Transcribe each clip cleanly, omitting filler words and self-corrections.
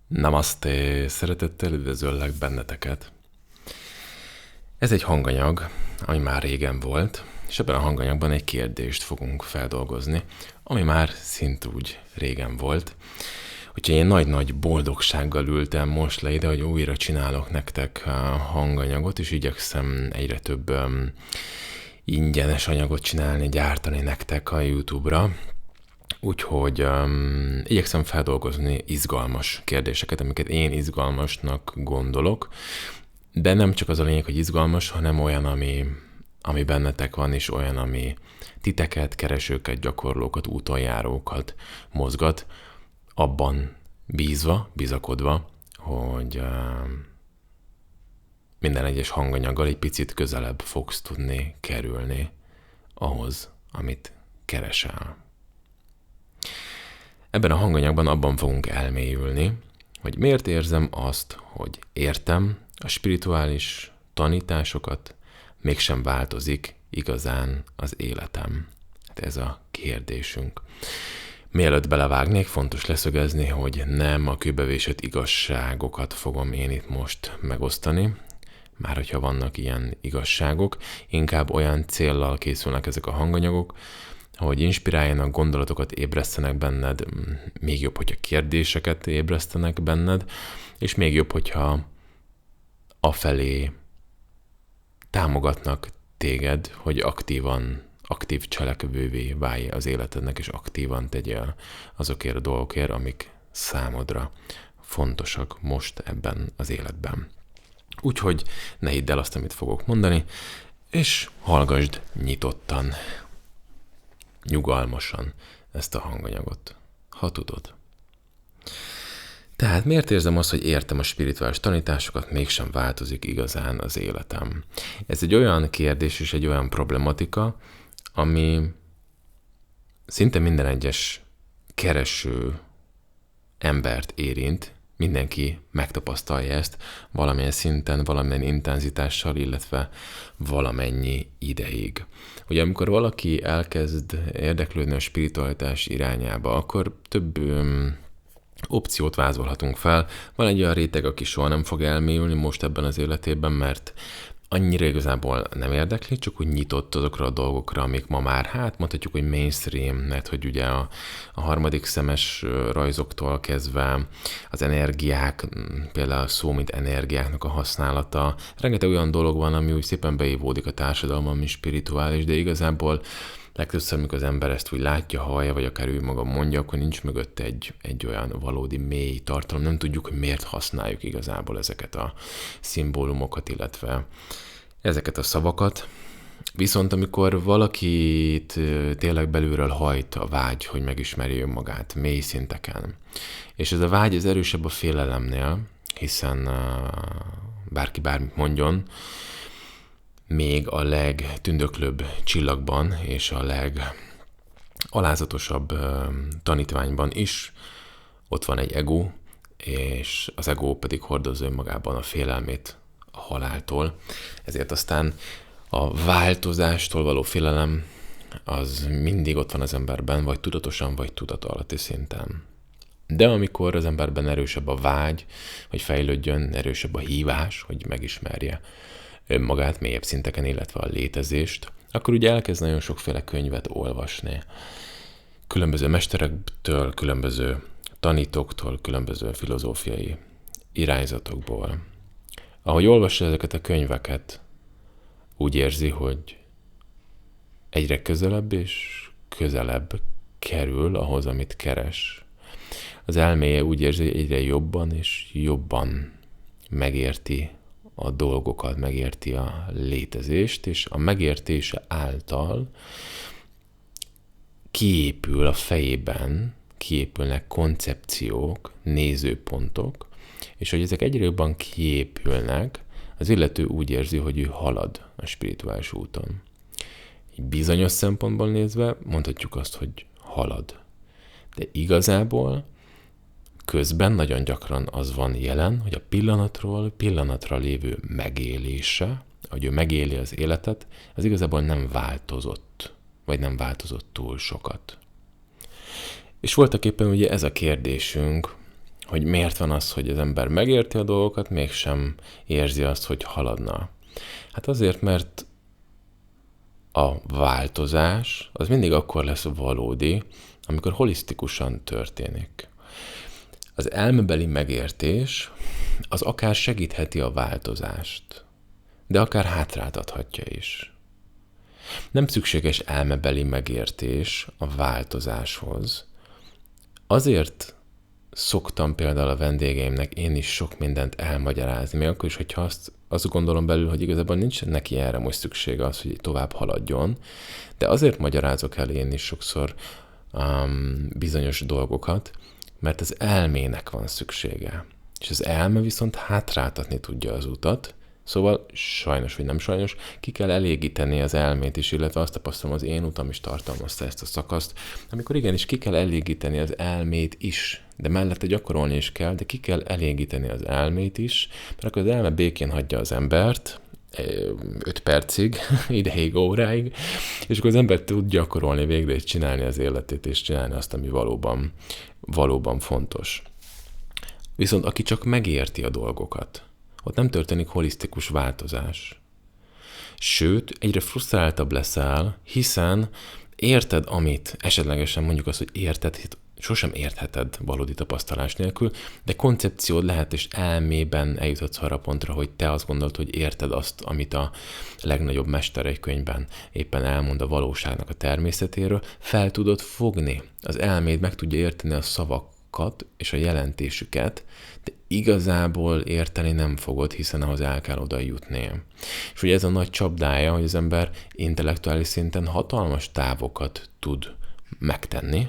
Namaste, szeretettel üdvözöllek benneteket. Ez egy hanganyag, ami már régen volt, és ebben a hanganyagban egy kérdést fogunk feldolgozni, ami már szintúgy régen volt. Úgyhogy én nagy-nagy boldogsággal ültem most le ide, hogy újra csinálok nektek hanganyagot, és igyekszem egyre több ingyenes anyagot csinálni, gyártani nektek a YouTube-ra. Úgyhogy igyekszem feldolgozni izgalmas kérdéseket, amiket én izgalmasnak gondolok, de nem csak az a lényeg, hogy izgalmas, hanem olyan, ami bennetek van, és olyan, ami titeket, keresőket, gyakorlókat, útonjárókat mozgat, abban bizakodva, hogy minden egyes hanganyaggal egy picit közelebb fogsz tudni kerülni ahhoz, amit keresel. Ebben a hanganyagban abban fogunk elmélyülni, hogy miért érzem azt, hogy értem a spirituális tanításokat, mégsem változik igazán az életem. Hát ez a kérdésünk. Mielőtt belevágnék, fontos leszögezni, hogy nem a kőbevésett igazságokat fogom én itt most megosztani, már hogyha vannak ilyen igazságok, inkább olyan céllal készülnek ezek a hanganyagok, hogy inspiráljanak, gondolatokat ébresztenek benned, még jobb, hogyha kérdéseket ébresztenek benned, és még jobb, hogyha afelé támogatnak téged, hogy aktív cselekvővé válj az életednek, és aktívan tegyél azokért a dolgokért, amik számodra fontosak most ebben az életben. Úgyhogy ne hidd el azt, amit fogok mondani, és hallgasd nyitottan, nyugalmasan ezt a hanganyagot, ha tudod. Tehát miért érzem azt, hogy értem a spirituális tanításokat, mégsem változik igazán az életem? Ez egy olyan kérdés és egy olyan problematika, ami szinte minden egyes kereső embert érint, mindenki megtapasztalja ezt valamilyen szinten, valamilyen intenzitással, illetve valamennyi ideig. Ugye amikor valaki elkezd érdeklődni a spiritualitás irányába, akkor több opciót vázolhatunk fel. Van egy olyan réteg, aki soha nem fog elmélyülni most ebben az életében, mert annyira igazából nem érdekli, csak úgy nyitott azokra a dolgokra, amik ma már, mondhatjuk, hogy mainstream, mert hogy ugye a harmadik szemes rajzoktól kezdve az energiák, például a szó, mint energiáknak a használata, rengeteg olyan dolog van, ami úgy szépen beívódik a társadalomban, ami spirituális, de igazából legtöbbször, amikor az ember ezt úgy látja, hallja, vagy akár ő maga mondja, akkor nincs mögötte egy olyan valódi mély tartalom. Nem tudjuk, hogy miért használjuk igazából ezeket a szimbólumokat, illetve ezeket a szavakat. Viszont amikor valakit tényleg belülről hajt a vágy, hogy megismerje önmagát mély szinteken, és ez a vágy az erősebb a félelemnél, hiszen bárki bármit mondjon, még a legtündöklőbb csillagban és a legalázatosabb tanítványban is ott van egy ego, és az ego pedig hordozza önmagában a félelmét a haláltól. Ezért aztán a változástól való félelem az mindig ott van az emberben, vagy tudatosan, vagy tudatalatti szinten. De amikor az emberben erősebb a vágy, hogy fejlődjön, erősebb a hívás, hogy megismerje önmagát mélyebb szinteken, illetve a létezést, akkor ugye elkezd nagyon sokféle könyvet olvasni. Különböző mesterektől, különböző tanítóktól, különböző filozófiai irányzatokból. Ahogy olvassa ezeket a könyveket, úgy érzi, hogy egyre közelebb és közelebb kerül ahhoz, amit keres. Az elméje úgy érzi, hogy egyre jobban és jobban megérti a dolgokat, megérti a létezést, és a megértése által kiépül a fejében, kiépülnek koncepciók, nézőpontok, és hogy ezek egyre jobban kiépülnek, az illető úgy érzi, hogy ő halad a spirituális úton. Egy bizonyos szempontból nézve mondhatjuk azt, hogy halad. De igazából közben nagyon gyakran az van jelen, hogy a pillanatról pillanatra lévő megélése, hogy ő megéli az életet, az igazából nem változott, vagy nem változott túl sokat. És voltak éppen ugye ez a kérdésünk, hogy miért van az, hogy az ember megérti a dolgokat, mégsem érzi azt, hogy haladna. Hát azért, mert a változás az mindig akkor lesz valódi, amikor holisztikusan történik. Az elmebeli megértés az akár segítheti a változást, de akár hátráltathatja is. Nem szükséges elmebeli megértés a változáshoz. Azért szoktam például a vendégeimnek én is sok mindent elmagyarázni, még akkor is, hogyha azt gondolom belül, hogy igazából nincs neki erre most szüksége az, hogy tovább haladjon, de azért magyarázok el én is sokszor bizonyos dolgokat, mert az elmének van szüksége. És az elme viszont hátráltatni tudja az utat, szóval sajnos vagy nem sajnos, ki kell elégíteni az elmét is, illetve azt tapasztalom, az én utam is tartalmazta ezt a szakaszt, amikor igenis ki kell elégíteni az elmét is, de mellette gyakorolni is kell, de ki kell elégíteni az elmét is, mert akkor az elme békén hagyja az embert, 5 percig, ideig, óráig, és akkor az ember tud gyakorolni végre, és csinálni az életét, és csinálni azt, ami valóban fontos. Viszont aki csak megérti a dolgokat, ott nem történik holisztikus változás. Sőt, egyre frusztráltabb leszel, hiszen érted, amit esetlegesen mondjuk azt, hogy érted, sosem értheted valódi tapasztalás nélkül, de koncepciód lehet, és elmében eljuthatsz arra pontra, hogy te azt gondolod, hogy érted azt, amit a legnagyobb mester egy könyvben éppen elmond a valóságnak a természetéről, fel tudod fogni. Az elméd meg tudja érteni a szavakat és a jelentésüket, de igazából érteni nem fogod, hiszen ahhoz el kell oda jutni. És ugye ez a nagy csapdája, hogy az ember intellektuális szinten hatalmas távokat tud megtenni,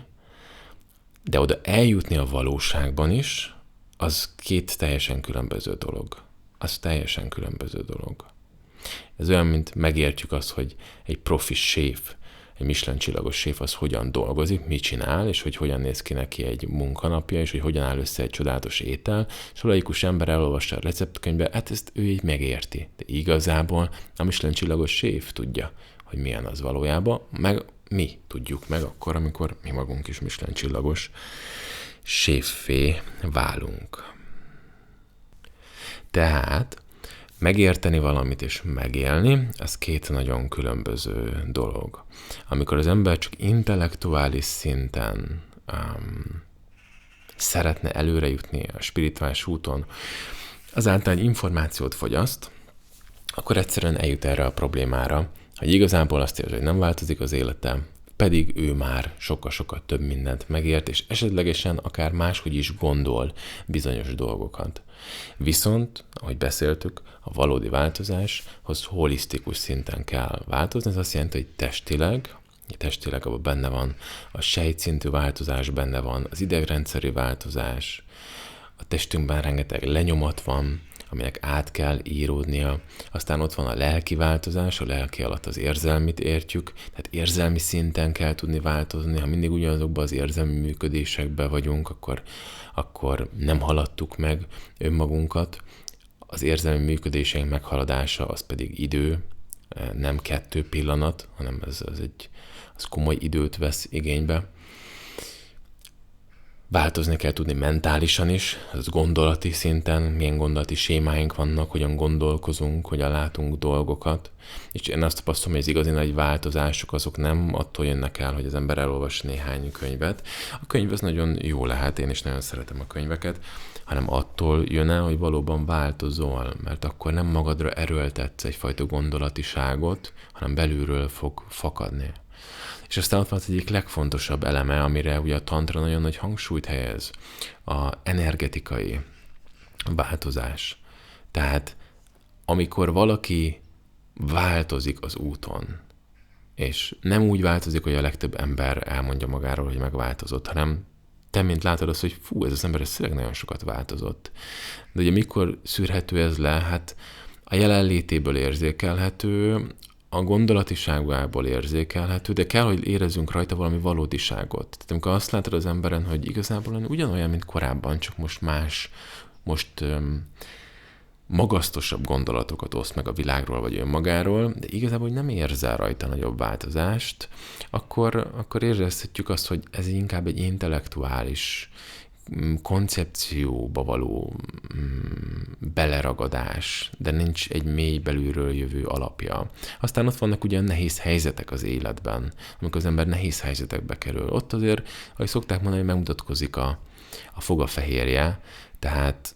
de oda eljutni a valóságban is, az 2 teljesen különböző dolog. Ez olyan, mint megértjük azt, hogy egy profi séf, egy Michelin csillagos séf az hogyan dolgozik, mit csinál, és hogy hogyan néz ki neki egy munkanapja, és hogy hogyan áll össze egy csodálatos étel, és a laikus ember elolvassa a receptkönyvbe, hát ezt ő így megérti. De igazából a Michelin csillagos séf tudja, hogy milyen az valójában, meg mi tudjuk meg akkor, amikor mi magunk is Michelin csillagos séffé válunk. Tehát megérteni valamit és megélni, az 2 nagyon különböző dolog. Amikor az ember csak intellektuális szinten szeretne előre jutni a spirituális úton, azáltal egy információt fogyaszt, akkor egyszerűen eljut erre a problémára, hogy igazából azt érzi, hogy nem változik az élete, pedig ő már sokkal-sokkal több mindent megért, és esetlegesen akár máshogy is gondol bizonyos dolgokat. Viszont, ahogy beszéltük, a valódi változáshoz holisztikus szinten kell változni, ez azt jelenti, hogy testileg abban benne van a sejtszintű változás, benne van az idegrendszeri változás, a testünkben rengeteg lenyomat van, aminek át kell íródnia. Aztán ott van a lelki változás, a lelki alatt az érzelmit értjük, tehát érzelmi szinten kell tudni változni. Ha mindig ugyanazokban az érzelmi működésekben vagyunk, akkor nem haladtuk meg önmagunkat. Az érzelmi működéseink meghaladása az pedig idő, nem 2 pillanat, hanem az komoly időt vesz igénybe. Változni kell tudni mentálisan is, az gondolati szinten, milyen gondolati sémáink vannak, hogyan gondolkozunk, hogyan látunk dolgokat. És én azt tapasztalom, hogy az igazi nagy változások azok nem attól jönnek el, hogy az ember elolvas néhány könyvet. A könyv az nagyon jó lehet, én is nagyon szeretem a könyveket, hanem attól jön el, hogy valóban változol, mert akkor nem magadra erőltetsz egyfajta gondolatiságot, hanem belülről fog fakadni. És aztán ott van az egyik legfontosabb eleme, amire ugye a tantra nagyon nagy hangsúlyt helyez, a energetikai változás. Tehát amikor valaki változik az úton, és nem úgy változik, hogy a legtöbb ember elmondja magáról, hogy megváltozott, hanem te, mint látod azt, hogy fú, ez az ember tényleg nagyon sokat változott. De ugye mikor szűrhető ez le? Hát a jelenlétéből érzékelhető, a gondolatiságából érzékelhető, de kell, hogy érezzünk rajta valami valódiságot. Tehát amikor azt látod az emberen, hogy igazából ugyanolyan, mint korábban, csak most magasztosabb gondolatokat oszt meg a világról vagy önmagáról, de igazából, hogy nem érzel rajta nagyobb változást, akkor érezhetjük azt, hogy ez inkább egy intellektuális koncepcióba való beleragadás, de nincs egy mély belülről jövő alapja. Aztán ott vannak ugyan nehéz helyzetek az életben, amikor az ember nehéz helyzetekbe kerül. Ott azért, ahogy szokták mondani, megmutatkozik a fogafehérje, tehát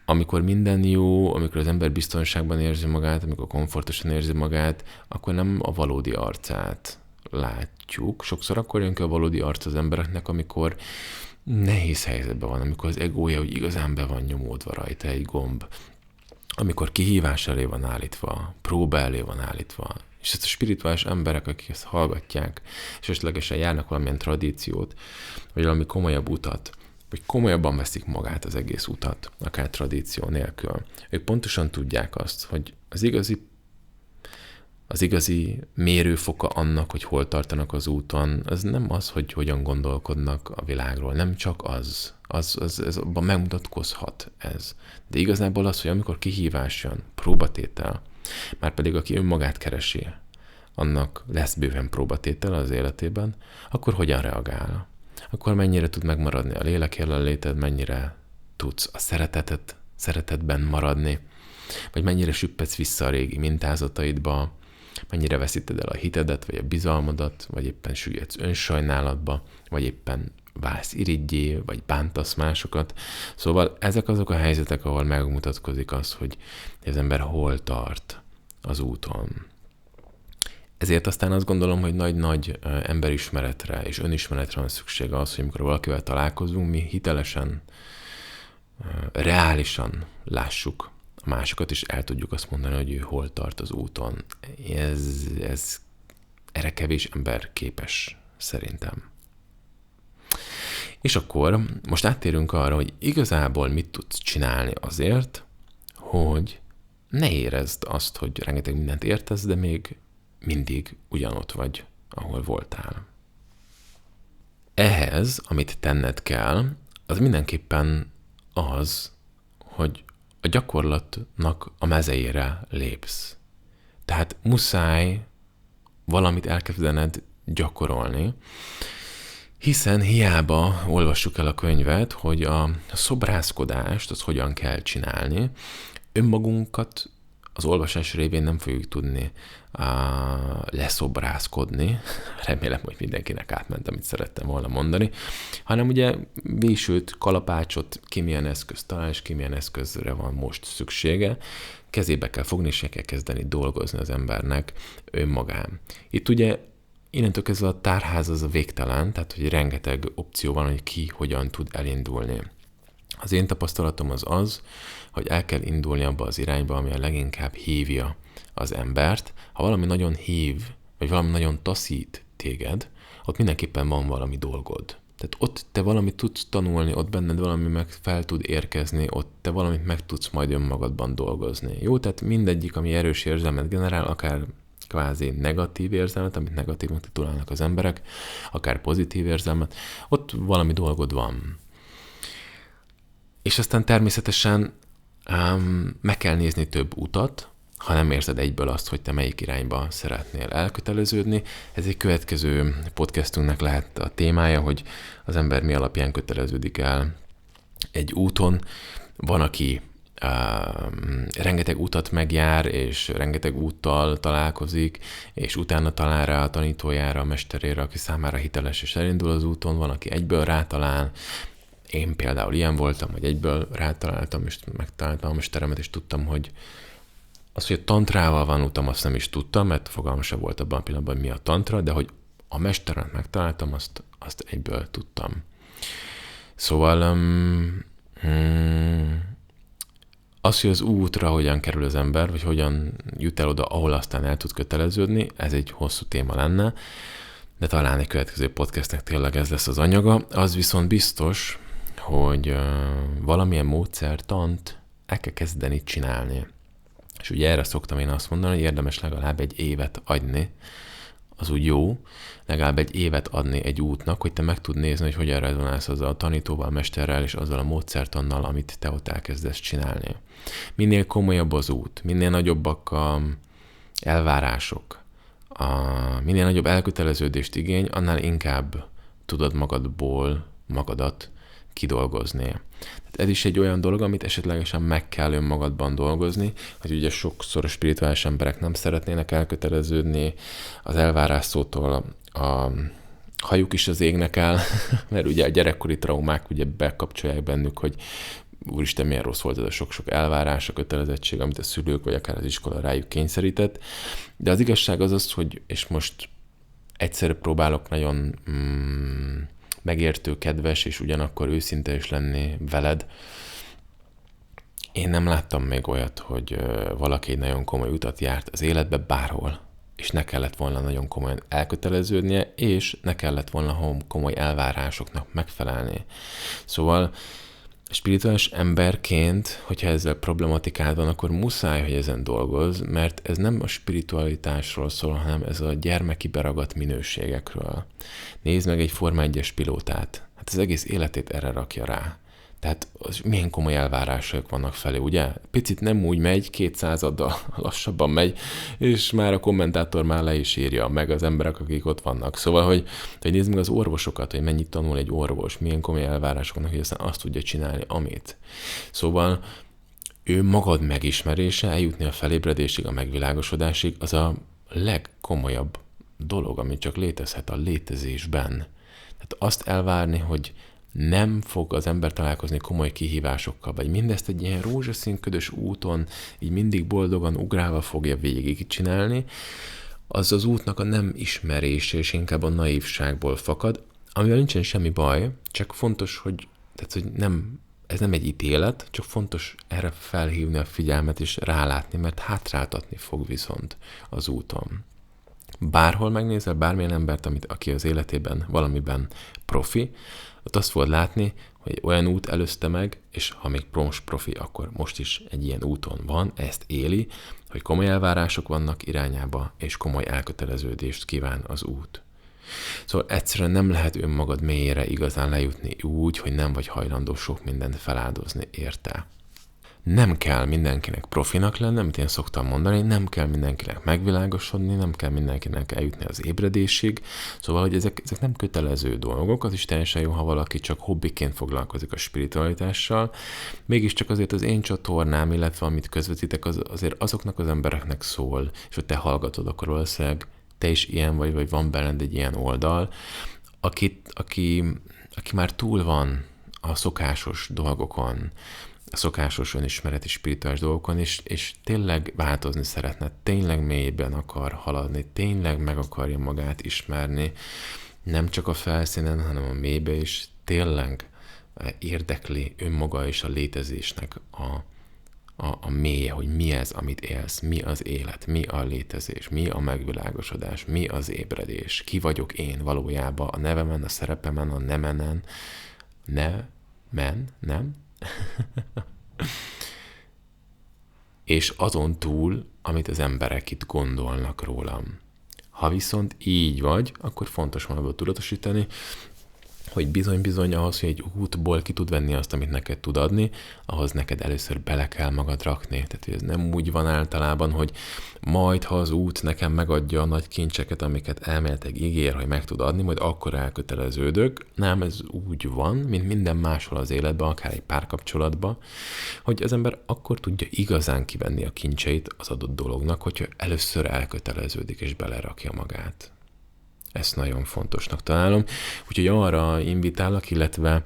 amikor minden jó, amikor az ember biztonságban érzi magát, amikor komfortosan érzi magát, akkor nem a valódi arcát látjuk. Sokszor akkor jön ki a valódi arc az embereknek, amikor nehéz helyzetben van, amikor az egója úgy igazán be van nyomódva rajta egy gomb, amikor kihívás elé van állítva, próba elé van állítva, és ezt a spirituális emberek, akik ezt hallgatják, és esetlegesen járnak valamilyen tradíciót, vagy valami komolyabb utat, vagy komolyabban veszik magát az egész utat, akár tradíció nélkül. Ők pontosan tudják azt, hogy az igazi mérőfoka annak, hogy hol tartanak az úton, az nem az, hogy hogyan gondolkodnak a világról, nem csak az. Ez abban megmutatkozhat ez. De igazából az, hogy amikor kihívás jön, próbatétel, márpedig aki önmagát keresi, annak lesz bőven próbatétel az életében, akkor hogyan reagál? Akkor mennyire tud megmaradni a lélek jelenléted, mennyire tudsz a szeretetben maradni, vagy mennyire süppedsz vissza a régi mintázataidba, mennyire veszíted el a hitedet, vagy a bizalmadat, vagy éppen süllyedsz önsajnálatba, vagy éppen válsz irigyé, vagy bántasz másokat. Szóval ezek azok a helyzetek, ahol megmutatkozik az, hogy az ember hol tart az úton. Ezért aztán azt gondolom, hogy nagy-nagy emberismeretre és önismeretre van szüksége az, hogy amikor valakivel találkozunk, mi hitelesen, reálisan lássuk a másokat, és el tudjuk azt mondani, hogy ő hol tart az úton. Erre kevés ember képes, szerintem. És akkor most áttérünk arra, hogy igazából mit tudsz csinálni azért, hogy ne érezd azt, hogy rengeteg mindent értesz, de még mindig ugyanott vagy, ahol voltál. Ehhez, amit tenned kell, az mindenképpen az, hogy a gyakorlatnak a mezejére lépsz. Tehát muszáj valamit elkezdened gyakorolni, hiszen hiába olvassuk el a könyvet, hogy a szobrászkodást az hogyan kell csinálni, önmagunkat az olvasás révén nem fogjuk tudni leszobrászkodni, remélem, hogy mindenkinek átment, amit szerettem volna mondani, hanem ugye vésőt, kalapácsot, ki milyen eszközt talál, és ki milyen eszközre van most szüksége, kezébe kell fogni, és el kell kezdeni dolgozni az embernek önmagán. Itt ugye innentől kezdve a tárház az a végtelen, tehát hogy rengeteg opció van, hogy ki hogyan tud elindulni. Az én tapasztalatom az, hogy el kell indulni abba az irányba, ami a leginkább hívja az embert. Ha valami nagyon hív, vagy valami nagyon taszít téged, ott mindenképpen van valami dolgod. Tehát ott te valamit tudsz tanulni, ott benned valami meg fel tud érkezni, ott te valamit meg tudsz majd önmagadban dolgozni. Jó, tehát mindegyik, ami erős érzelmet generál, akár kvázi negatív érzelmet, amit negatívnak titulálnak az emberek, akár pozitív érzelmet, ott valami dolgod van. És aztán természetesen meg kell nézni több utat, ha nem érzed egyből azt, hogy te melyik irányba szeretnél elköteleződni. Ez egy következő podcastunknak lehet a témája, hogy az ember mi alapján köteleződik el egy úton. Van, aki rengeteg utat megjár, és rengeteg úttal találkozik, és utána talál rá a tanítójára, a mesterére, aki számára hiteles, és elindul az úton. Van, aki egyből rátalál. Én például ilyen voltam, hogy egyből rátaláltam, és megtaláltam a mesteremet, és tudtam, hogy az, hogy a tantrával van utam, azt nem is tudtam, mert fogalmam sem volt abban a pillanatban, hogy mi a tantra, de hogy a mesteremet megtaláltam, azt egyből tudtam. Szóval az, hogy az útra hogyan kerül az ember, vagy hogyan jut el oda, ahol aztán el tud köteleződni, ez egy hosszú téma lenne, de talán egy következő podcastnek tényleg ez lesz az anyaga. Az viszont biztos, hogy valamilyen módszertant el kell kezdeni csinálni. És ugye erre szoktam én azt mondani, hogy érdemes legalább egy évet adni, az úgy jó, legalább egy évet adni egy útnak, hogy te meg tud nézni, hogy hogyan rezonálsz azzal a tanítóval, a mesterrel, és azzal a módszertannal, amit te ott elkezdesz csinálni. Minél komolyabb az út, minél nagyobbak a elvárások, minél nagyobb elköteleződést igény, annál inkább tudod magadat kidolgozni. Tehát ez is egy olyan dolog, amit esetlegesen meg kell önmagadban dolgozni, hogy ugye sokszor a spirituális emberek nem szeretnének elköteleződni, az elvárás szótól a hajuk is az égnek el, mert ugye a gyerekkori traumák ugye bekapcsolják bennük, hogy úristen, milyen rossz volt ez a sok-sok elvárás, a kötelezettség, amit a szülők vagy akár az iskola rájuk kényszerített. De az igazság az, hogy, és most egyszerre próbálok nagyon megértő, kedves, és ugyanakkor őszinte is lenni veled. Én nem láttam még olyat, hogy valaki egy nagyon komoly utat járt az életbe bárhol, és ne kellett volna nagyon komolyan elköteleződnie, és ne kellett volna komoly elvárásoknak megfelelni. Szóval spirituális emberként, hogyha ezzel problematikád van, akkor muszáj, hogy ezen dolgozz, mert ez nem a spiritualitásról szól, hanem ez a gyermeki beragadt minőségekről. Nézd meg egy Forma 1-es pilótát. Hát az egész életét erre rakja rá. Tehát milyen komoly elvárások vannak felé, ugye? Picit nem úgy megy, 200-addal lassabban megy, és már a kommentátor már le is írja, meg az emberek, akik ott vannak. Szóval, hogy nézd meg az orvosokat, hogy mennyit tanul egy orvos, milyen komoly elvárások vannak, hogy aztán azt tudja csinálni, amit. Szóval ő magad megismerése, eljutni a felébredésig, a megvilágosodásig, az a legkomolyabb dolog, ami csak létezhet a létezésben. Tehát azt elvárni, hogy nem fog az ember találkozni komoly kihívásokkal, vagy mindezt egy ilyen rózsaszín ködös úton így mindig boldogan ugrálva fogja végigcsinálni, az az útnak a nem ismerése, és inkább a naívságból fakad, amivel nincsen semmi baj, csak fontos, hogy ez nem egy ítélet, csak fontos erre felhívni a figyelmet és rálátni, mert hátráltatni fog viszont az úton. Bárhol megnézel bármilyen embert, aki az életében valamiben profi, ott azt fogod látni, hogy olyan út előzte meg, és ha még most profi, akkor most is egy ilyen úton van, ezt éli, hogy komoly elvárások vannak irányába, és komoly elköteleződést kíván az út. Szóval egyszerűen nem lehet önmagad mélyére igazán lejutni úgy, hogy nem vagy hajlandó sok mindent feláldozni érte. Nem kell mindenkinek profinak lenni, amit én szoktam mondani, nem kell mindenkinek megvilágosodni, nem kell mindenkinek eljutni az ébredésig, szóval, hogy ezek nem kötelező dolgok, az is teljesen jó, ha valaki csak hobbiként foglalkozik a spiritualitással, mégiscsak azért az én csatornám, illetve amit közvetítek, azért azoknak az embereknek szól, és hogy te hallgatod, akkor valószínűleg te is ilyen vagy van benned egy ilyen oldal, aki már túl van a szokásos dolgokon, a szokásos önismereti spirituális dolgokon, és tényleg változni szeretne, tényleg mélyben akar haladni, tényleg meg akarja magát ismerni, nem csak a felszínen, hanem a mélybe is, tényleg érdekli önmaga és a létezésnek a mélye, hogy mi ez, amit élsz, mi az élet, mi a létezés, mi a megvilágosodás, mi az ébredés, ki vagyok én valójában, a nevemen, a szerepemen, a nemenen, nem? És azon túl, amit az emberek itt gondolnak rólam. Ha viszont így vagy, akkor fontos magadból tudatosítani, hogy bizony-bizony ahhoz, hogy egy útból ki tud venni azt, amit neked tud adni, ahhoz neked először bele kell magad rakni. Tehát hogy ez nem úgy van általában, hogy majd, ha az út nekem megadja a nagy kincseket, amiket elméletileg ígér, hogy meg tud adni, majd akkor elköteleződök. Nem, ez úgy van, mint minden máshol az életben, akár egy párkapcsolatban, hogy az ember akkor tudja igazán kivenni a kincseit az adott dolognak, hogyha először elköteleződik és belerakja magát. Ezt nagyon fontosnak találom. Úgyhogy arra invitálok, illetve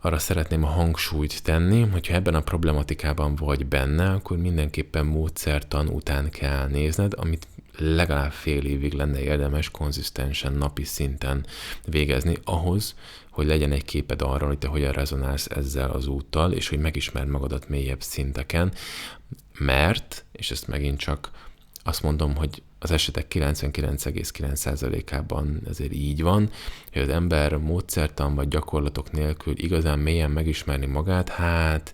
arra szeretném a hangsúlyt tenni, hogyha ebben a problematikában vagy benne, akkor mindenképpen módszertan után kell nézned, amit legalább fél évig lenne érdemes konzisztensen, napi szinten végezni ahhoz, hogy legyen egy képed arról, hogy te hogyan rezonálsz ezzel az úttal, és hogy megismerd magadat mélyebb szinteken, mert, és ezt megint csak azt mondom, hogy az esetek 99,9%-ában ezért így van, hogy az ember módszertan vagy gyakorlatok nélkül igazán mélyen megismerni magát, hát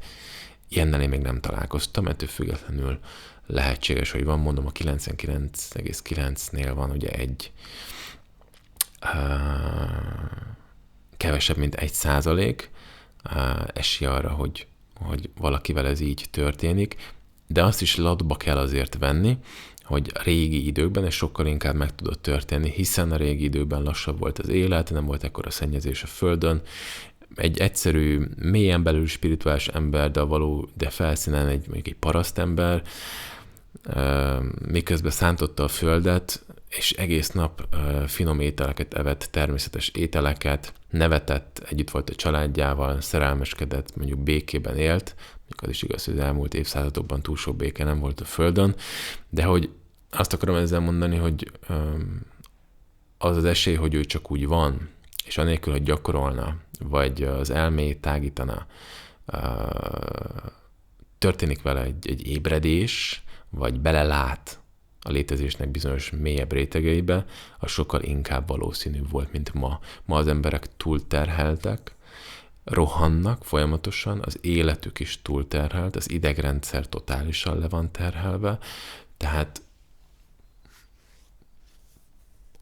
ilyennel én még nem találkoztam, ettől függetlenül lehetséges, hogy van, mondom, a 99,9-nél van ugye egy kevesebb, mint 1% esély arra, hogy valakivel ez így történik, de azt is latba kell azért venni, hogy a régi időkben ez sokkal inkább meg tudott történni, hiszen a régi időkben lassabb volt az élet, nem volt ekkora szennyezés a földön, egy egyszerű, mélyen belül spirituális ember, de felszínen mondjuk egy parasztember, miközben szántotta a földet, és egész nap finom ételeket evett, természetes ételeket, nevetett, együtt volt a családjával, szerelmeskedett, mondjuk békében élt, mondjuk az is igaz, hogy az elmúlt évszázadokban túl sok béke nem volt a földön, de hogy azt akarom ezzel mondani, hogy az az esély, hogy ő csak úgy van, és anélkül, hogy gyakorolna, vagy az elméjét tágítana, történik vele egy ébredés, vagy belelát a létezésnek bizonyos mélyebb rétegeibe, az sokkal inkább valószínű volt, mint ma. Ma az emberek túlterheltek, rohannak folyamatosan, az életük is túlterhelt, az idegrendszer totálisan le van terhelve, tehát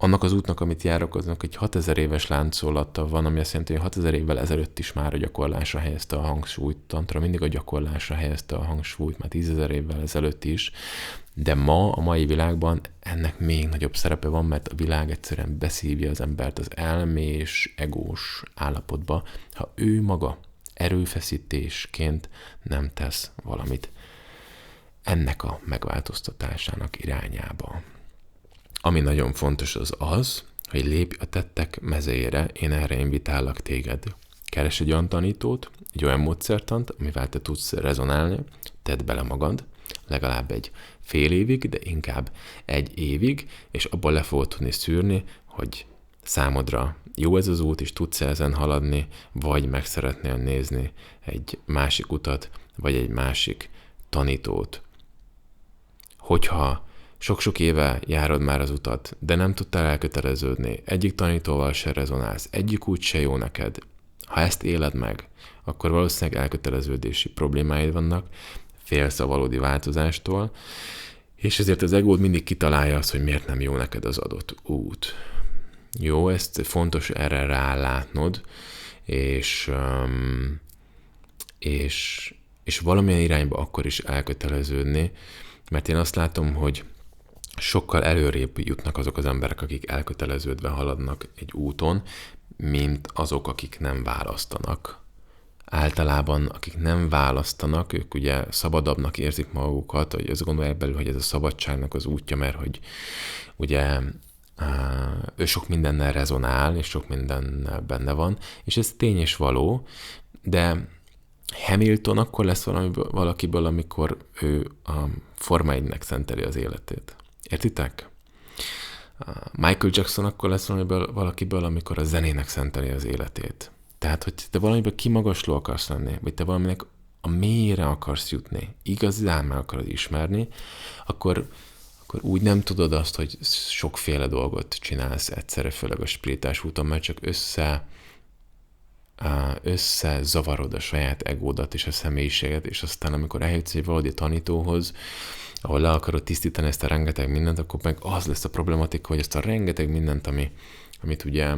annak az útnak, amit járok, aznak egy 6000 éves láncolata van, ami azt jelenti, hogy 6000 évvel ezelőtt is már a gyakorlásra helyezte a hangsúlyt, tantra mindig a gyakorlásra helyezte a hangsúlyt, már 10 000 évvel ezelőtt is, de ma, a mai világban ennek még nagyobb szerepe van, mert a világ egyszerűen beszívja az embert az elmés, egós állapotba, ha ő maga erőfeszítésként nem tesz valamit ennek a megváltoztatásának irányába. Ami nagyon fontos az, hogy lépj a tettek mezejére, én erre invitállak téged. Keres egy olyan tanítót, egy olyan módszertant, amivel te tudsz rezonálni, tedd bele magad, legalább egy fél évig, de inkább egy évig, és abból le fogod tudni szűrni, hogy számodra jó ez az út, és tudsz ezen haladni, vagy meg szeretnél nézni egy másik utat, vagy egy másik tanítót. Hogyha sok-sok éve járod már az utat, de nem tudtál elköteleződni, egyik tanítóval se rezonálsz, egyik út se jó neked. Ha ezt éled meg, akkor valószínűleg elköteleződési problémáid vannak, félsz a valódi változástól, és ezért az egód mindig kitalálja azt, hogy miért nem jó neked az adott út. Jó, ezt fontos erre rálátnod, és valamilyen irányba akkor is elköteleződni, mert én azt látom, hogy sokkal előrébb jutnak azok az emberek, akik elköteleződve haladnak egy úton, mint azok, akik nem választanak. Általában, akik nem választanak, ők ugye szabadabbnak érzik magukat, hogy azt gondolják belül, hogy ez a szabadságnak az útja, mert hogy ugye ő sok mindennel rezonál, és sok mindennel benne van, és ez tény és való, de Hamilton akkor lesz valakiből, amikor ő a Forma 1-nek szenteli az életét. Értitek? Michael Jackson akkor lesz valakiből, amikor a zenének szenteli az életét. Tehát, hogy te valamiből kimagasló akarsz lenni, vagy te valaminek a mélyére akarsz jutni, igazán meg akarod ismerni, akkor úgy nem tudod azt, hogy sokféle dolgot csinálsz egyszerre, főleg a spiritás úton, mert csak összezavarod a saját egódat és a személyiséget, és aztán amikor eljutsz egy valódi tanítóhoz, ahol le akarod tisztítani ezt a rengeteg mindent, akkor meg az lesz a problematika, hogy ezt a rengeteg mindent, amit ugye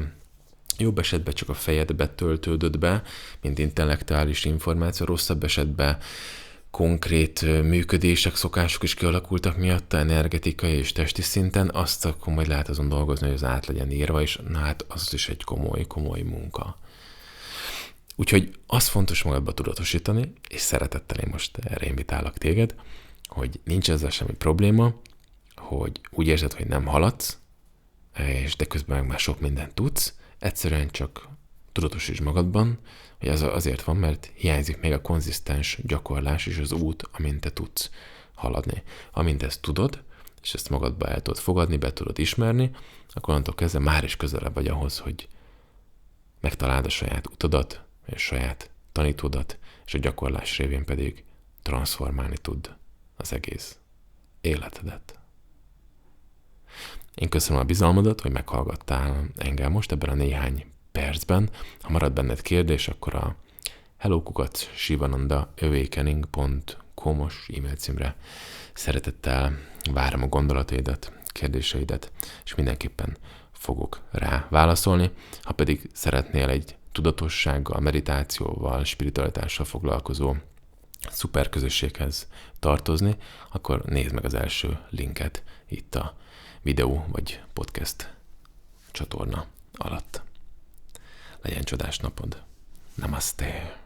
jobb esetben csak a fejedbe töltődött be, mint intellektuális információ, rosszabb esetben konkrét működések, szokások is kialakultak miatta, energetikai és testi szinten, azt akkor majd lehet azon dolgozni, hogy az át legyen írva, és na hát az is egy komoly munka. Úgyhogy az fontos magadba tudatosítani, és szeretettel én most erre invitálok téged, hogy nincs ezzel semmi probléma, hogy úgy érzed, hogy nem haladsz, és de közben meg már sok mindent tudsz, egyszerűen csak tudatosíts magadban, hogy az azért van, mert hiányzik még a konzisztens gyakorlás és az út, amint te tudsz haladni. Amint ezt tudod, és ezt magadba el tudod fogadni, be tudod ismerni, akkor onnantól kezdve már is közelebb vagy ahhoz, hogy megtaláld a saját utadat, a saját tanítódat, és a gyakorlás révén pedig transformálni tud az egész életedet. Én köszönöm a bizalmadat, hogy meghallgattál engem most ebben a néhány percben. Ha marad benned kérdés, akkor a hello@shivanandaawakening.com-os e-mail címre szeretettel várom a gondolataidat, kérdéseidet, és mindenképpen fogok rá válaszolni. Ha pedig szeretnél egy tudatossággal, meditációval, spiritualitással foglalkozó szuper közösséghez tartozni, akkor nézd meg az első linket itt a videó vagy podcast csatorna alatt. Legyen csodás napod! Namaste.